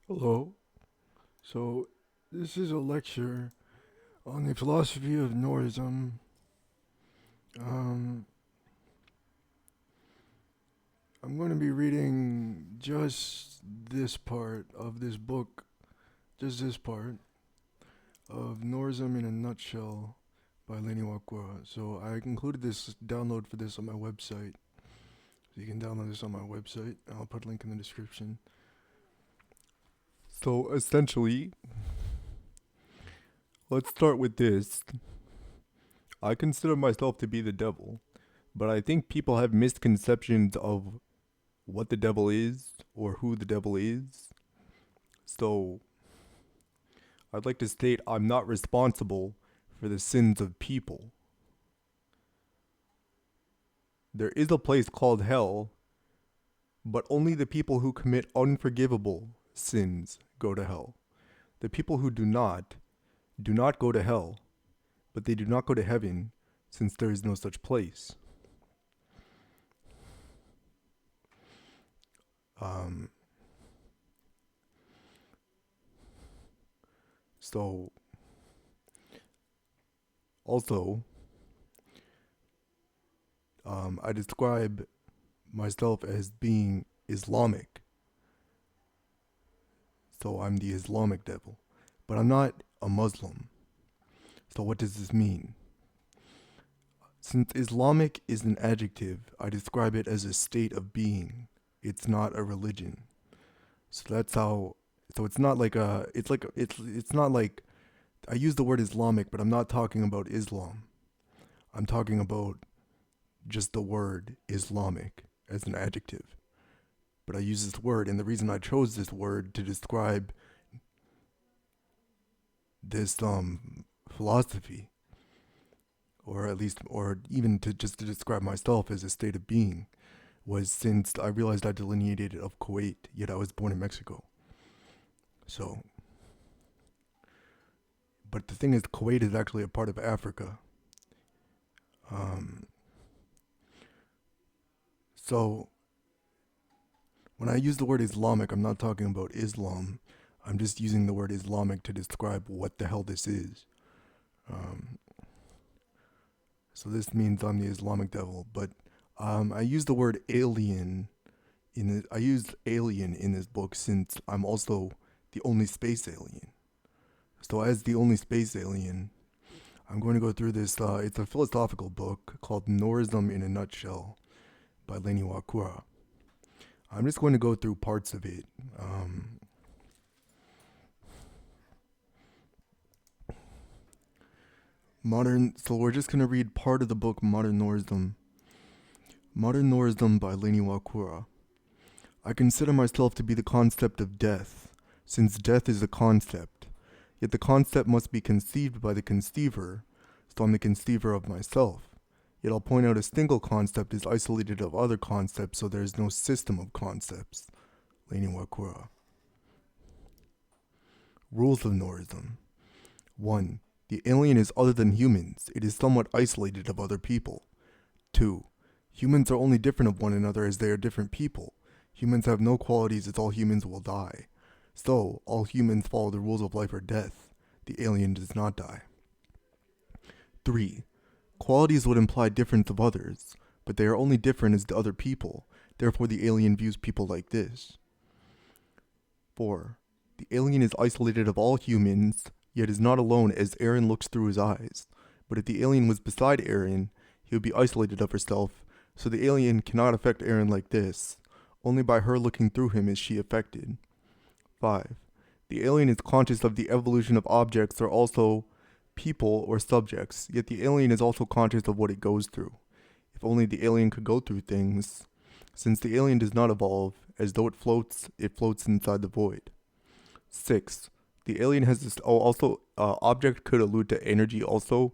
Hello. So, this is a lecture on the philosophy of Norism. Um, I'm going to be reading just this part of this book, just this part of Norism in a Nutshell by Lenny Wakwa. So, I included this download for this on my website. So, you can download this on my website. I'll put a link in the description. So, essentially, let's start with this. I consider myself to be the devil, but I think people have misconceptions of what the devil is or who the devil is. So, I'd like to state I'm not responsible for the sins of people. There is a place called hell, but only the people who commit unforgivable sins go to hell. The people who do not go to hell, but they do not go to heaven since there is no such place. Um, so, also, I describe myself as being Islamic. So I'm the Islamic devil. But I'm not a Muslim. So what does this mean? Since Islamic is an adjective, I describe it as a state of being. It's not a religion. So that's how so it's not like a it's not like I use the word Islamic, but I'm not talking about Islam. I'm talking about just the word Islamic as an adjective. But I use this word, and the reason I chose this word to describe this philosophy, or at least, or even to just to describe myself as a state of being, was since I realized I delineated of Kuwait, yet I was born in Mexico. So, but the thing is, Kuwait is actually a part of Africa. Um, so when I use the word Islamic, I'm not talking about Islam. I'm just using the word Islamic to describe what the hell this is. Um, so this means I'm the Islamic devil, but I use the word alien I used alien in this book since I'm also the only space alien. So as the only space alien, I'm going to go through this. It's a philosophical book called Norism in a Nutshell by Lenny Wakura. I'm just going to go through parts of it. So we're just going to read part of the book Modern Norism. Modern Norism by Lenny Wakura. I consider myself to be the concept of death, since death is a concept. Yet the concept must be conceived by the conceiver, so I'm the conceiver of myself. Yet I'll point out a single concept is isolated of other concepts, so there is no system of concepts. Lenny Wakura. Rules of Norism. 1. The alien is other than humans. It is somewhat isolated of other people. 2. Humans are only different of one another as they are different people. Humans have no qualities as all humans will die. So, all humans follow the rules of life or death. The alien does not die. 3. Qualities would imply difference of others, but they are only different as to other people. Therefore, the alien views people like this. 4. The alien is isolated of all humans, yet is not alone as Aaron looks through his eyes. But if the alien was beside Aaron, he would be isolated of herself, so the alien cannot affect Aaron like this. Only by her looking through him is she affected. 5. The alien is conscious of the evolution of objects or also people or subjects, yet the alien is also conscious of what it goes through. If only the alien could go through things. Since the alien does not evolve, as though it floats inside the void. 6. The alien has this. Also, object could allude to energy also.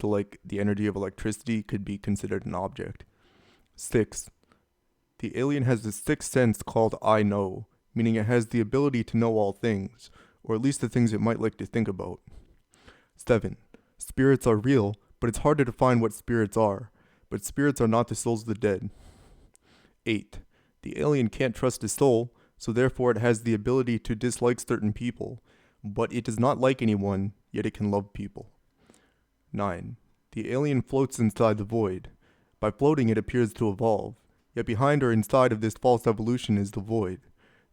So, like, the energy of electricity could be considered an object. 6. The alien has this sixth sense called I know, meaning it has the ability to know all things, or at least the things it might like to think about. 7. Spirits are real, but it's hard to define what spirits are. But spirits are not the souls of the dead. 8. The alien can't trust his soul, so therefore it has the ability to dislike certain people, but it does not like anyone, yet it can love people. 9. The alien floats inside the void. By floating, it appears to evolve, yet behind or inside of this false evolution is the void.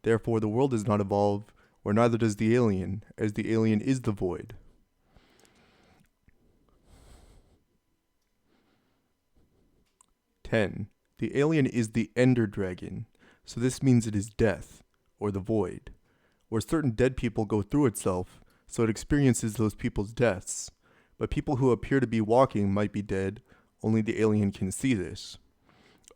Therefore, the world does not evolve, or neither does the alien, as the alien is the void. 10. The alien is the Ender Dragon, so this means it is death, or the void, where certain dead people go through itself, so it experiences those people's deaths. But people who appear to be walking might be dead, only the alien can see this.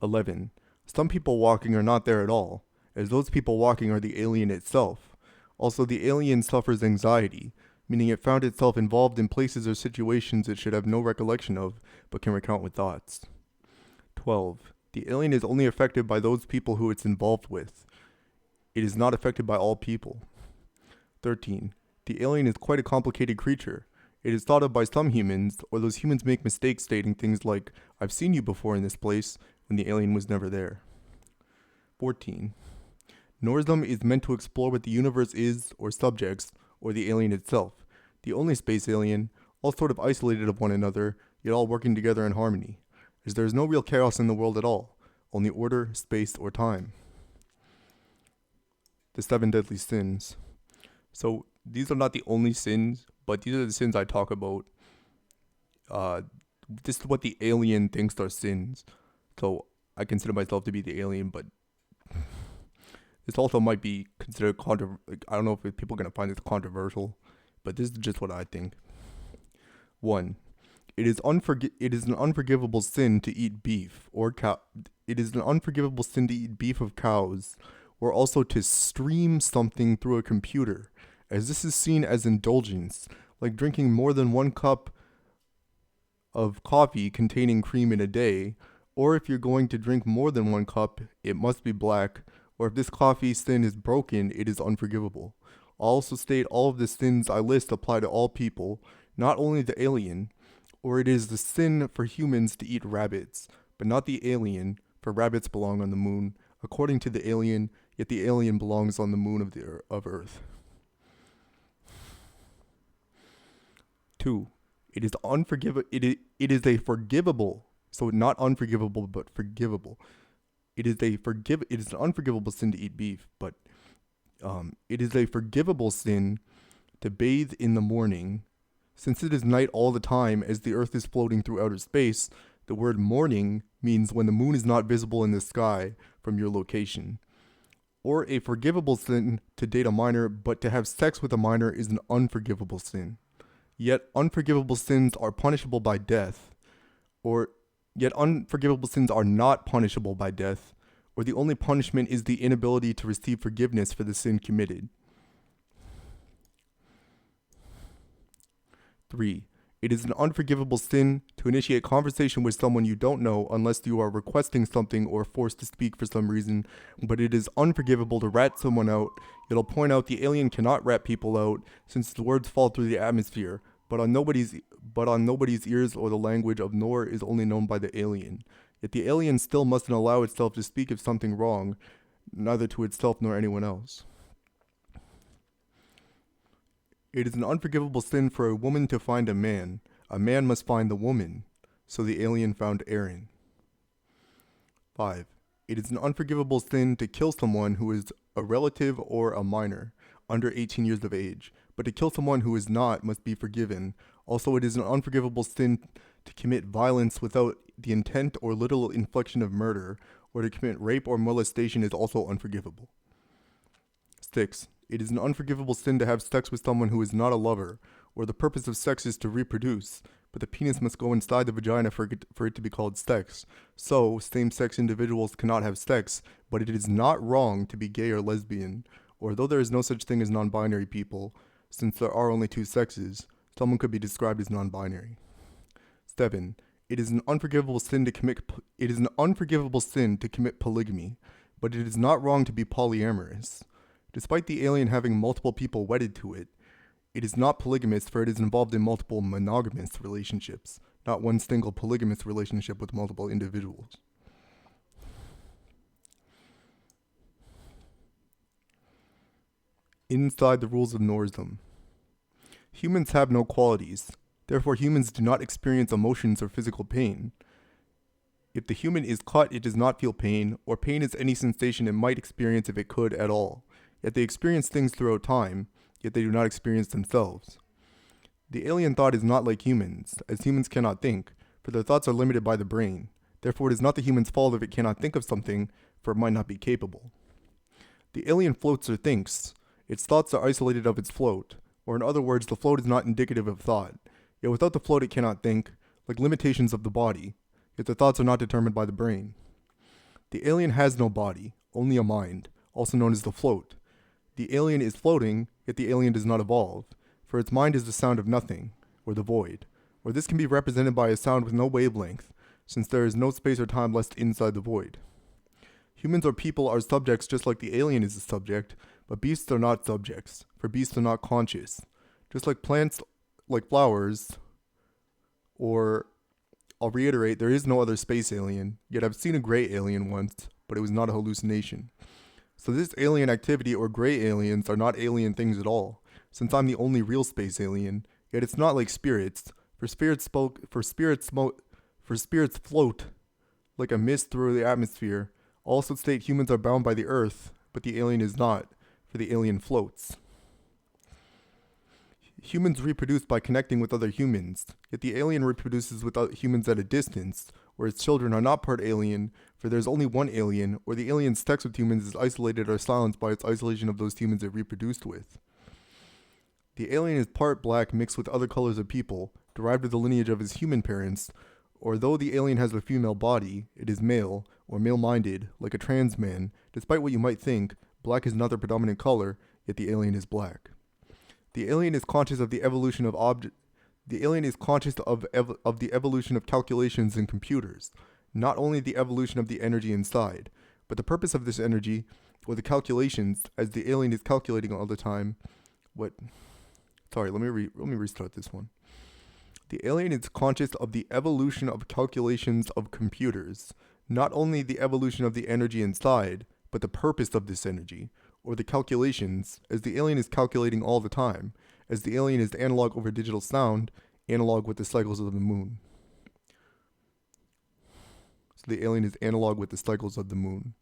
11. Some people walking are not there at all, as those people walking are the alien itself. Also, the alien suffers anxiety, meaning it found itself involved in places or situations it should have no recollection of, but can recount with thoughts. 12. The alien is only affected by those people who it's involved with. It is not affected by all people. 13. The alien is quite a complicated creature. It is thought of by some humans, or those humans make mistakes stating things like, "I've seen you before in this place," when the alien was never there. 14. Norism is meant to explore what the universe is, or subjects, or the alien itself, the only space alien, all sort of isolated of one another, yet all working together in harmony, as there is no real chaos in the world at all, only order, space, or time. The 7 deadly sins. So these are not the only sins, but these are the sins I talk about. This is what the alien thinks are sins. So I consider myself to be the alien, but this also might be considered I don't know if people are going to find this controversial, but this is just what I think. 1. It is an unforgivable sin to eat beef or cow. It is an unforgivable sin to eat beef of cows, or also to stream something through a computer, as this is seen as indulgence, like drinking more than 1 cup of coffee containing cream in a day, or if you're going to drink more than 1 cup, it must be black, or if this coffee sin is broken, it is unforgivable. I'll also state all of the sins I list apply to all people, not only the alien, or it is the sin for humans to eat rabbits, but not the alien, for rabbits belong on the moon, according to the alien, yet the alien belongs on the moon of Earth. 2. It is a forgivable, so not unforgivable, but forgivable. It is an unforgivable sin to eat beef, but it is a forgivable sin to bathe in the morning. Since it is night all the time as the Earth is floating through outer space, the word morning means when the moon is not visible in the sky from your location. Or a forgivable sin to date a minor, but to have sex with a minor is an unforgivable sin. Yet unforgivable sins are punishable by death, yet unforgivable sins are not punishable by death, or the only punishment is the inability to receive forgiveness for the sin committed. 3. It is an unforgivable sin to initiate conversation with someone you don't know unless you are requesting something or forced to speak for some reason, but it is unforgivable to rat someone out. It'll point out the alien cannot rat people out since the words fall through the atmosphere, but on nobody's ears, or the language of Nor is only known by the alien. Yet the alien still mustn't allow itself to speak of something wrong, neither to itself nor anyone else. It is an unforgivable sin for a woman to find a man. A man must find the woman. So the alien found Aaron. 5. It is an unforgivable sin to kill someone who is a relative or a minor, under 18 years of age. But to kill someone who is not must be forgiven. Also, it is an unforgivable sin to commit violence without the intent or literal infliction of murder, or to commit rape or molestation is also unforgivable. 6. It is an unforgivable sin to have sex with someone who is not a lover, or the purpose of sex is to reproduce, but the penis must go inside the vagina for it to be called sex. So, same-sex individuals cannot have sex, but it is not wrong to be gay or lesbian, or though there is no such thing as non-binary people, since there are only 2 sexes, someone could be described as non-binary. 7. It is an unforgivable sin to commit polygamy, but it is not wrong to be polyamorous. Despite the alien having multiple people wedded to it, it is not polygamous, for it is involved in multiple monogamous relationships, not one single polygamous relationship with multiple individuals. Inside the rules of Norism. Humans have no qualities. Therefore, humans do not experience emotions or physical pain. If the human is cut, it does not feel pain, or pain is any sensation it might experience if it could at all. Yet they experience things throughout time, yet they do not experience themselves. The alien thought is not like humans, as humans cannot think, for their thoughts are limited by the brain. Therefore, it is not the human's fault if it cannot think of something, for it might not be capable. The alien floats or thinks. Its thoughts are isolated of its float, or in other words, the float is not indicative of thought. Yet without the float it cannot think, like limitations of the body, yet the thoughts are not determined by the brain. The alien has no body, only a mind, also known as the float. The alien is floating, yet the alien does not evolve, for its mind is the sound of nothing, or the void, or this can be represented by a sound with no wavelength, since there is no space or time left inside the void. Humans or people are subjects just like the alien is a subject, but beasts are not subjects, for beasts are not conscious. Just like plants, like flowers, or, I'll reiterate, there is no other space alien, yet I've seen a gray alien once, but it was not a hallucination. So this alien activity or gray aliens are not alien things at all, since I'm the only real space alien, yet it's not like spirits, for spirits float like a mist through the atmosphere. Also state humans are bound by the earth, but the alien is not, for the alien floats. Humans reproduce by connecting with other humans, yet the alien reproduces with humans at a distance, where its children are not part alien, for there is only one alien, or the alien's sex with humans is isolated or silenced by its isolation of those humans it reproduced with. The alien is part black mixed with other colors of people, derived of the lineage of his human parents, or though the alien has a female body, it is male, or male-minded, like a trans man. Despite what you might think, black is not the predominant color, yet the alien is black. The alien is conscious of the evolution of The alien is conscious of the evolution of calculations in computers, not only the evolution of the energy inside, but the purpose of this energy, or the calculations, as the alien is calculating all the time. Let me restart this one. The alien is conscious of the evolution of calculations of computers, not only the evolution of the energy inside, but the purpose of this energy, or the calculations, as the alien is calculating all the time, as the alien is analog over digital sound, analog with the cycles of the moon. So the alien is analog with the cycles of the moon.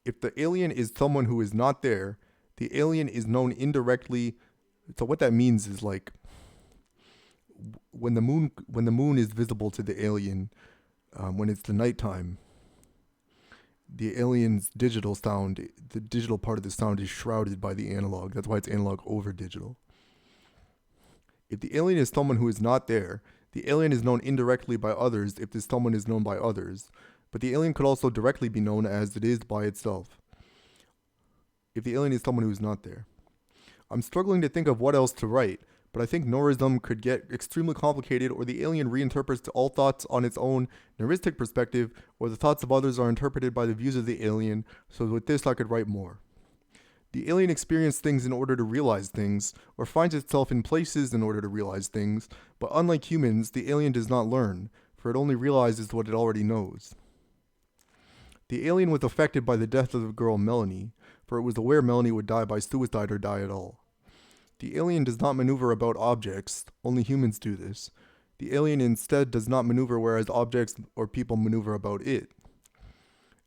If the alien is someone who is not there, the alien is known indirectly. So what that means is like when the moon is visible to the alien, when it's the nighttime, the alien's digital sound, the digital part of the sound is shrouded by the analog. That's why it's analog over digital. If the alien is someone who is not there, the alien is known indirectly by others if this someone is known by others, but the alien could also directly be known as it is by itself, if the alien is someone who is not there. I'm struggling to think of what else to write, but I think Norism could get extremely complicated, or the alien reinterprets all thoughts on its own Noristic perspective, or the thoughts of others are interpreted by the views of the alien, so with this I could write more. The alien experiences things in order to realize things, or finds itself in places in order to realize things, but unlike humans, the alien does not learn, for it only realizes what it already knows. The alien was affected by the death of the girl Melanie, for it was aware Melanie would die by suicide or die at all. The alien does not maneuver about objects, only humans do this. The alien instead does not maneuver whereas objects or people maneuver about it.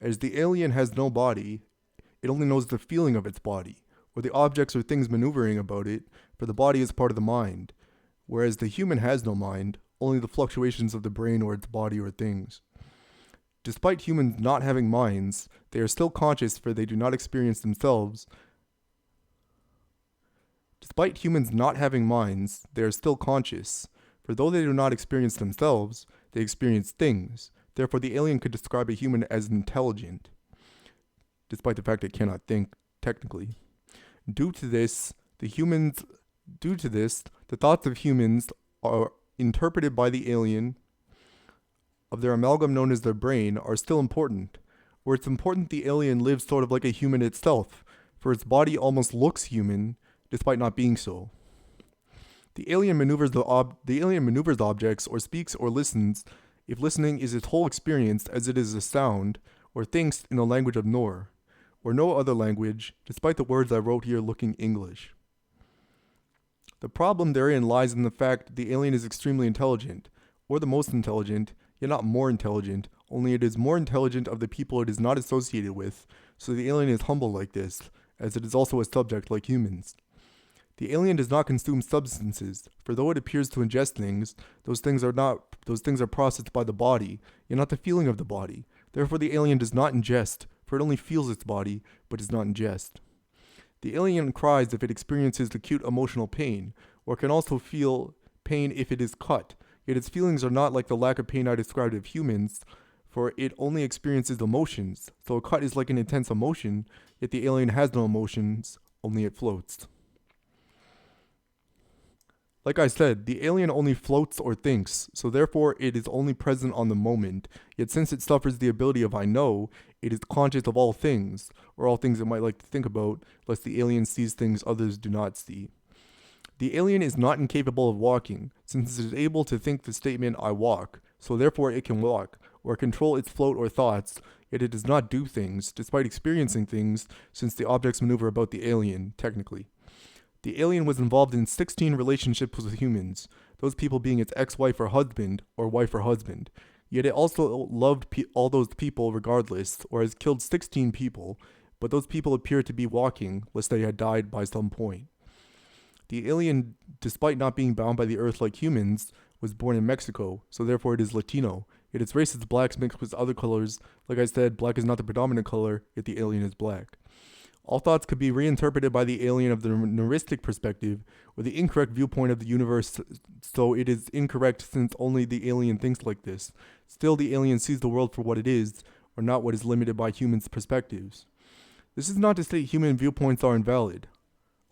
As the alien has no body, it only knows the feeling of its body, or the objects or things maneuvering about it, for the body is part of the mind, whereas the human has no mind, only the fluctuations of the brain or its body or things. Despite humans not having minds, they are still conscious, for they do not experience themselves. Despite humans not having minds, they are still conscious, for though they do not experience themselves, they experience things. Therefore, the alien could describe a human as intelligent, despite the fact it cannot think technically. Due to this, the thoughts of humans are interpreted by the alien of their amalgam known as their brain are still important, where it's important the alien lives sort of like a human itself, for its body almost looks human, despite not being so. The alien maneuvers objects, or speaks or listens, if listening is its whole experience as it is a sound, or thinks in the language of Nor, or no other language, despite the words I wrote here looking English. The problem therein lies in the fact that the alien is extremely intelligent, or the most intelligent, yet not more intelligent, only it is more intelligent of the people it is not associated with, so the alien is humble like this, as it is also a subject like humans. The alien does not consume substances, for though it appears to ingest things, those things are processed by the body, yet not the feeling of the body. Therefore the alien does not ingest, for it only feels its body, but does not ingest. The alien cries if it experiences acute emotional pain, or can also feel pain if it is cut, yet its feelings are not like the lack of pain I described of humans, for it only experiences emotions, so a cut is like an intense emotion, yet the alien has no emotions, only it floats. Like I said, the alien only floats or thinks, so therefore it is only present on the moment, yet since it suffers the ability of I know, it is conscious of all things, or all things it might like to think about, lest the alien sees things others do not see. The alien is not incapable of walking, since it is able to think the statement I walk, so therefore it can walk, or control its float or thoughts, yet it does not do things, despite experiencing things, since the objects maneuver about the alien, technically. The alien was involved in 16 relationships with humans, those people being its ex-wife or husband, or wife or husband. Yet it also loved all those people regardless, or has killed 16 people, but those people appear to be walking, lest they had died by some point. The alien, despite not being bound by the earth like humans, was born in Mexico, so therefore it is Latino. Yet its race is blacks mixed with other colors. Like I said, black is not the predominant color, yet the alien is black. All thoughts could be reinterpreted by the alien of the Noristic perspective, or the incorrect viewpoint of the universe, so it is incorrect since only the alien thinks like this. Still, the alien sees the world for what it is, or not what is limited by humans' perspectives. This is not to say human viewpoints are invalid,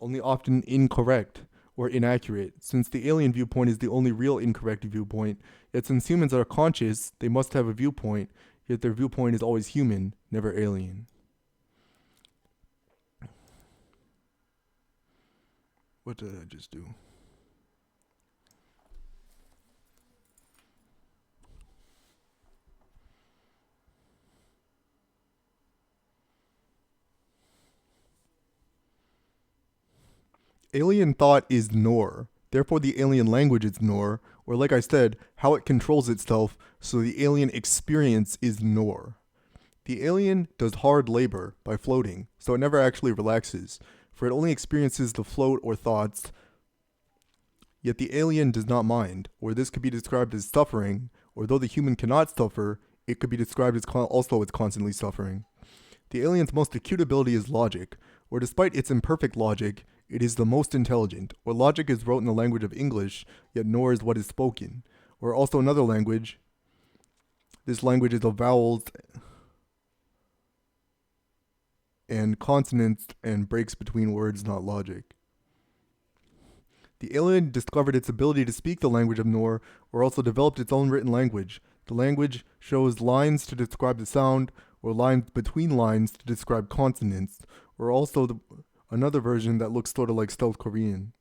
only often incorrect or inaccurate, since the alien viewpoint is the only real incorrect viewpoint, yet since humans are conscious, they must have a viewpoint, yet their viewpoint is always human, never alien. What did I just do? Alien thought is Nor. Therefore, the alien language is Nor, or like I said, how it controls itself, so the alien experience is Nor. The alien does hard labor by floating, so it never actually relaxes, for it only experiences the float or thoughts. Yet the alien does not mind, or this could be described as suffering, or though the human cannot suffer, it could be described as also as constantly suffering. The alien's most acute ability is logic, or despite its imperfect logic, it is the most intelligent, or logic is wrote in the language of English, yet nor is what is spoken, or also another language. This language is of vowels and consonants and breaks between words, not logic. The alien discovered its ability to speak the language of Nor, or also developed its own written language. The language shows lines to describe the sound, or lines between lines to describe consonants, or also another version that looks sort of like South Korean.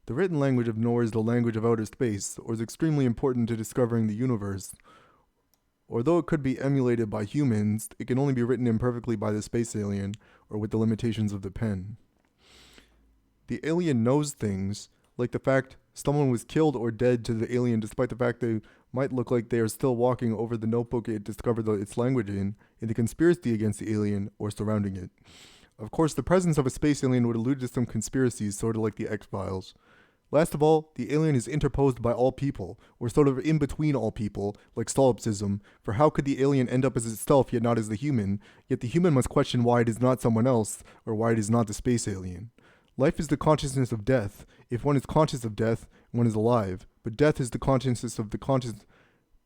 The written language of Nor is the language of outer space, or is extremely important to discovering the universe. Although it could be emulated by humans, it can only be written imperfectly by the space alien, or with the limitations of the pen. The alien knows things, like the fact someone was killed or dead to the alien despite the fact they might look like they are still walking over the notebook it discovered its language in the conspiracy against the alien or surrounding it. Of course, the presence of a space alien would allude to some conspiracies, sort of like the X-Files. Last of all, the alien is interposed by all people, or sort of in between all people, like solipsism, for how could the alien end up as itself yet not as the human, yet the human must question why it is not someone else, or why it is not the space alien. Life is the consciousness of death. If one is conscious of death, one is alive, but death is the consciousness of the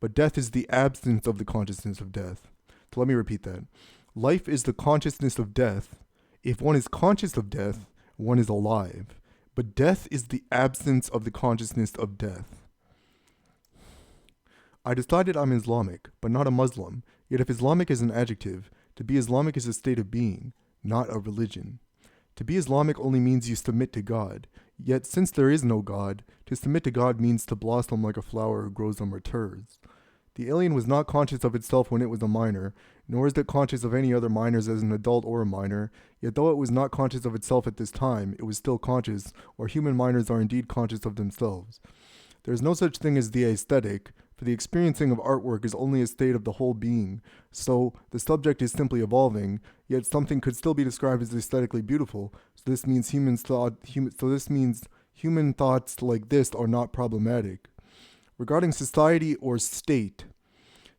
but death is the absence of the consciousness of death. So let me repeat that. Life is the consciousness of death. If one is conscious of death, one is alive. But death is the absence of the consciousness of death. I decided I'm Islamic, but not a Muslim. Yet if Islamic is an adjective, to be Islamic is a state of being, not a religion. To be Islamic only means you submit to God. Yet since there is no God, to submit to God means to blossom like a flower who grows on matures. The alien was not conscious of itself when it was a minor, nor is it conscious of any other minors as an adult or a minor. Yet though it was not conscious of itself at this time, it was still conscious, or human minors are indeed conscious of themselves. There is no such thing as the aesthetic, for the experiencing of artwork is only a state of the whole being. So the subject is simply evolving, yet something could still be described as aesthetically beautiful. So this means human thoughts like this are not problematic. Regarding society or state,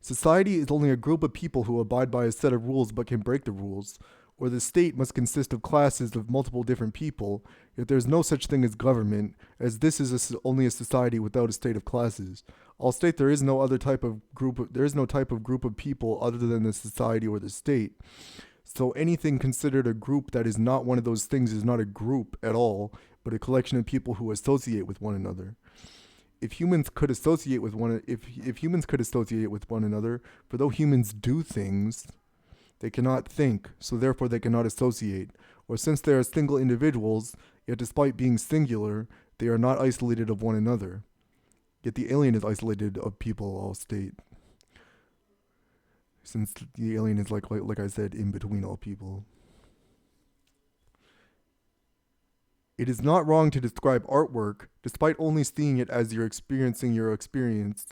society is only a group of people who abide by a set of rules but can break the rules, or the state must consist of classes of multiple different people, yet there is no such thing as government, as this is only a society without a state of classes. I'll state there is no type of group of people other than the society or the state. So anything considered a group that is not one of those things is not a group at all, but a collection of people who associate with one another. If humans could associate with one another, for though humans do things, they cannot think, so therefore they cannot associate. Or since they are single individuals, yet despite being singular, they are not isolated of one another. Yet the alien is isolated of people, I'll state. Since the alien is like I said, in between all people. It is not wrong to describe artwork, despite only seeing it as you're experiencing your experience.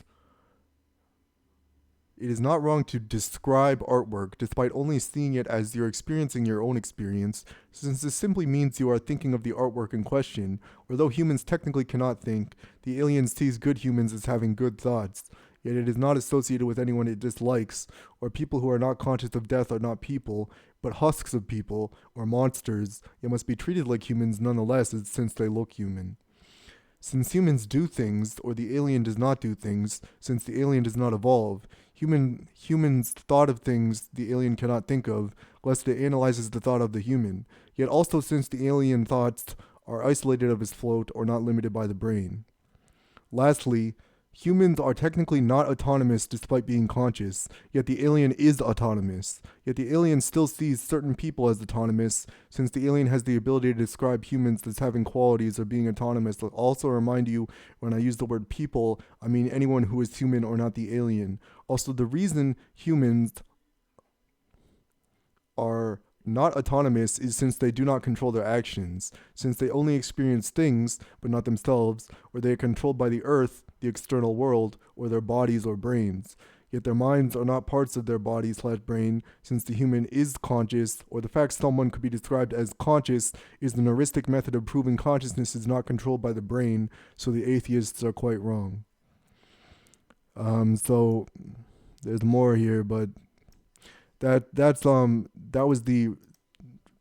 It is not wrong to describe artwork, despite only seeing it as you're experiencing your own experience, since this simply means you are thinking of the artwork in question. Although humans technically cannot think, the alien sees good humans as having good thoughts, yet it is not associated with anyone it dislikes, or people who are not conscious of death are not people, but husks of people, or monsters, yet must be treated like humans nonetheless since they look human. Since humans do things, or the alien does not do things, since the alien does not evolve, humans' thought of things the alien cannot think of, lest it analyzes the thought of the human. Yet also since the alien thoughts are isolated of his float or not limited by the brain. Lastly, humans are technically not autonomous despite being conscious, yet the alien is autonomous. Yet the alien still sees certain people as autonomous, since the alien has the ability to describe humans as having qualities of being autonomous. I'll also remind you, when I use the word people, I mean anyone who is human or not the alien. Also, the reason humans are not autonomous is since they do not control their actions, since they only experience things, but not themselves, or they are controlled by the earth, the external world, or their bodies or brains. Yet their minds are not parts of their body/brain, since the human is conscious, or the fact someone could be described as conscious is the Noristic method of proving consciousness is not controlled by the brain, so the atheists are quite wrong. So there's more here, but that was the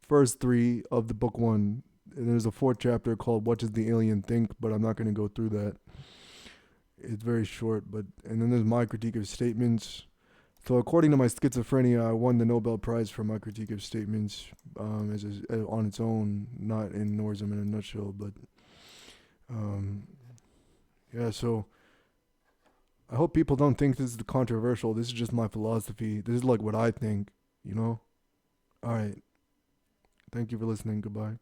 first 3 of the book 1. And there's a 4th chapter called What Does the Alien Think, but I'm not going to go through that. It's very short, and then there's my critique of statements. So according to my schizophrenia, I won the Nobel Prize for my critique of statements on its own, not in Norism in a nutshell, but yeah, so I hope people don't think this is controversial. This is just my philosophy. This is like what I think, you know? All right. Thank you for listening. Goodbye.